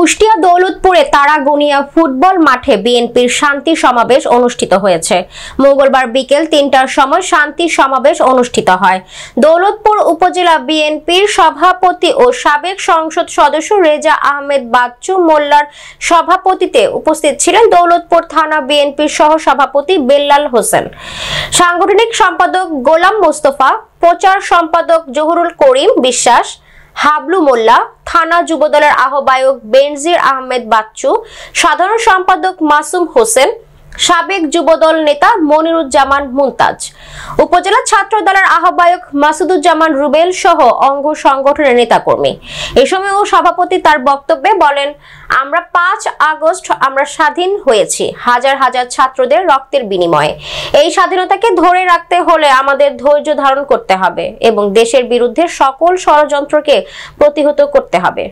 Kushtia দৌলতপুরে তারাগনিয়া football মাঠে বিএনপির শান্তি সমাবেশ অনুষ্ঠিত হয়েছে। মঙ্গলবার বিকেল ৩টার সময় শান্তি সমাবেশ অনুষ্ঠিত হয়। দৌলতপুর উপজেলা বিএনপির সভাপতি ও সাবেক সংসদ সদস্য রেজা আহমেদ বাচ্চু মোল্লার সভাপতিত্বে উপস্থিত ছিলেন দৌলতপুর থানা বিএনপির সহ সভাপতি বেল্লাল হোসেন, সাংগঠনিক সম্পাদক গোলাম মোস্তফা, প্রচার সম্পাদক জহুরুল করিম বিশ্বাস, হাবলু মোল্লা, থানা যুবদলের আহ্বায়ক বেনজির আহমেদ বাচ্চু, সাধারণ সম্পাদক মাসুম হোসেন, সাবেক যুবদল নেতা মনিরুজ্জামান মুমতাজ, উপজেলা ছাত্র দলের আহ্বায়ক মাসুদুজ্জামান রুবেল সহ অঙ্গ সংগঠনের নেতাকর্মী। এ সময় সভাপতি তার বক্তব্যে বলেন, আমরা 5 আগস্ট আমরা স্বাধীন হয়েছি হাজার হাজার ছাত্রদের রক্তের বিনিময়ে। এই স্বাধীনতাকে ধরে রাখতে হলে আমাদের ধৈর্য ধারণ করতে হবে এবং দেশের বিরুদ্ধে সকল ষড়যন্ত্রকে প্রতিহত করতে হবে।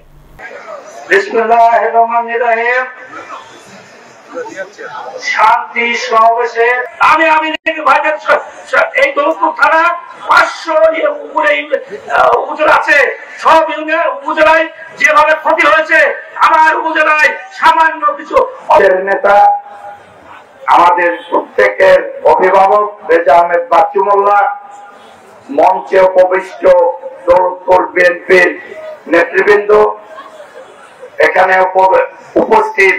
শান্তি সমাবেশে আমি এই দৌলতপুর থানা 500 উপজেলা আছে, সব উপজেলায় যেভাবে ক্ষতি হয়েছে আমার উপজেলায় সামান্য কিছু নেতা আমাদের প্রত্যেকের অভিভাবক রেজা আহমেদ বাচ্চু মোল্লা, মঞ্চে উপবিষ্ট দৌলতপুর বিএনপির নেতৃবৃন্দ, এখানে উপস্থিত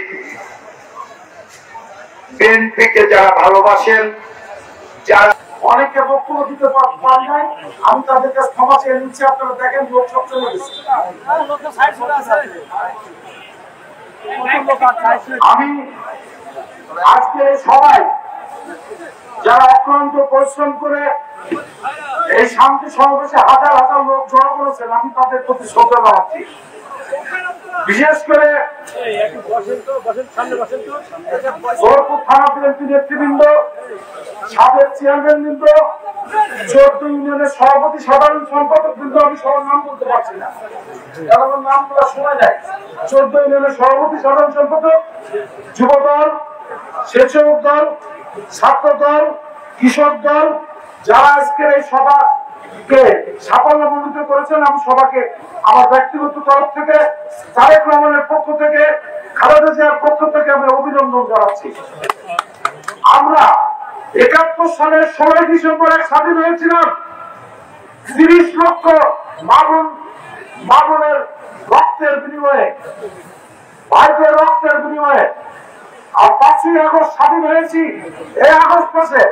বিএনপিকে যারা ভালোবাসেন, যারা অনেকে বক্তব্য দিতে পারেন নাই, আমি তাদের কাছে ক্ষমা চেয়ে নিচ্ছি। আপনারা দেখেন লোক সব চলে গেছে। আমি আজকে সবাই যারা অক্লান্ত পরিশ্রম করে এই শান্তি সমাবেশে হাজার হাজার লোক জড়ো করেছেন, আমি তাদের প্রতি শ্রদ্ধা জানাচ্ছি। বিশেষ করে দৌলতপুর থানা বিএনপি নেতৃবৃন্দ, সাবেক চেয়ারম্যান বৃন্দ, 14 ইউনিয়নের সভাপতি, সাধারণ সম্পাদক বৃন্দ, আমি সবার নাম বলতে পারছি না কারণ আমার নাম বলার সময় নাই। 14 ইউনিয়নের সভাপতি, সাধারণ সম্পাদক, যুবদল, স্বেচ্ছাসেবক দল, ছাত্র দল, কৃষক দল, যারা আজকের এই সভাকে সাফল্যমণ্ডিত করেছেন, আমি সবাইকে আমার ব্যক্তিগত তরফ থেকে, তারেক রহমানের পক্ষ থেকে, খালেদা জিয়ার পক্ষ থেকে আমি অভিনন্দন জানাচ্ছি। আমরা 71 সালের 16 ডিসেম্বর স্বাধীন হয়েছিলাম 30 লক্ষ মামুনের রক্তের বিনিময়ে, ভাইদের রক্তের বিনিময়ে। আর 5ই আগস্ট স্বাধীন হয়েছি এই আগস্ট মাসে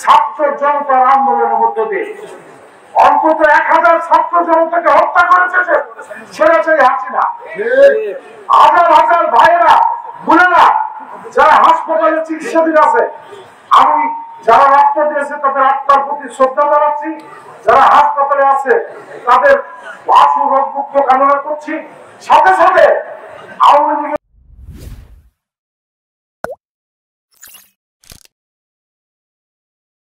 ছাত্র জনতার আন্দোলনের মধ্য দিয়ে। অন্তত 1000 ছাত্র জনতাকে হত্যা করেছে স্বৈরাচারী হাসিনা। হাজার হাজার ভাইয়েরা বোনেরা যারা হাসপাতালে চিকিৎসাধীন আছে, আমি যারা রক্ত দিয়েছে তাদের আত্মার প্রতি শ্রদ্ধা জানাচ্ছি। যারা হাসপাতালে আছে তাদের আশু রোগ মুক্ত কামনা করছি। সাথে সাথে আওয়ামী লীগের